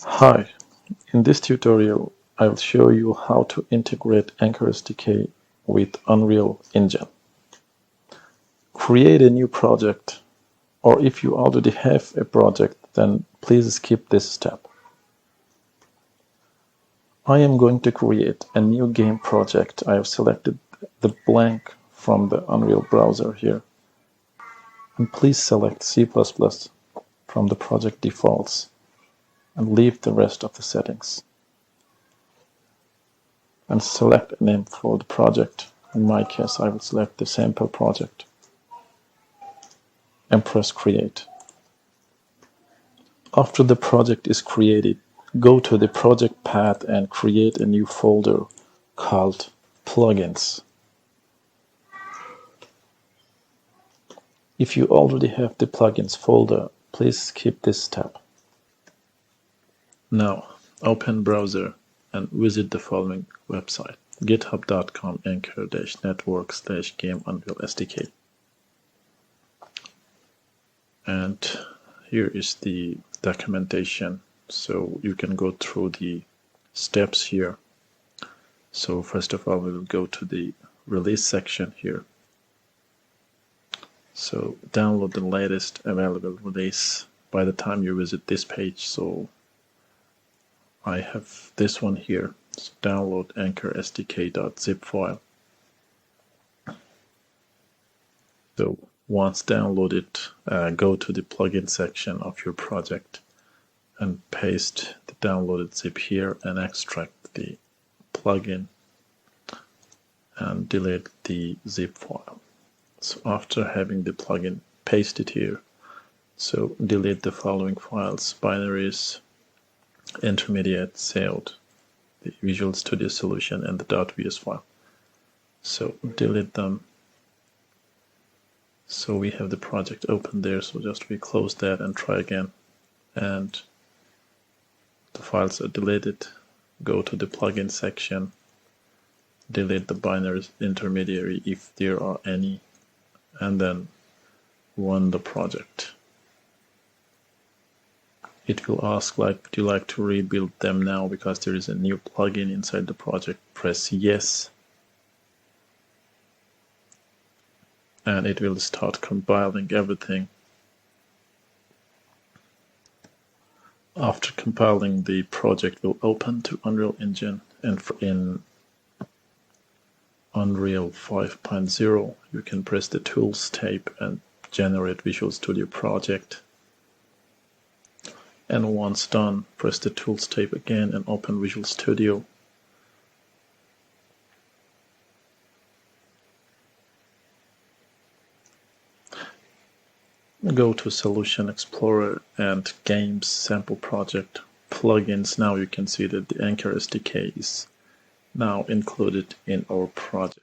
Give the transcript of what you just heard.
Hi, in this tutorial I will show you how to integrate Ankr SDK with Unreal Engine. Create a new project, or if you already have a project, then please skip this step. I am going to create a new game project. I have selected the blank from the Unreal browser here. And please select C++ from the project defaults and leave the rest of the settings. And select a name for the project. In my case, I will select the sample project and press create. After the project is created, go to the project path and create a new folder called plugins. If you already have the plugins folder, please skip this step. Now, open browser and visit the following website: github.com ankr-network/game Unreal SDK. And here is the documentation, so you can go through the steps here. So first of all, we will go to the release section here. So download the latest available release by the time you visit this page. So I have this one here. So download ankr-sdk.zip file. So once downloaded, go to the plugin section of your project and paste the downloaded zip here and extract the plugin and delete the zip file. So after having the plugin pasted here, so delete the following files: binaries, intermediate, saved, the Visual Studio Solution, and the .vs file. So delete them. So we have the project open there, so just we close that and try again. And the files are deleted. Go to the plugin section, delete the binaries, intermediary if there are any, and then run the project. It will ask, like, do you like to rebuild them now because there is a new plugin inside the project? Press yes, and it will start compiling everything. After compiling, the project will open to Unreal Engine, and in Unreal 5.0 you can press the Tools tab and generate Visual Studio project. And once done, press the Tools tab again and open Visual Studio. Go to Solution Explorer and Games Sample Project Plugins. Now you can see that the Ankr SDK is now included in our project.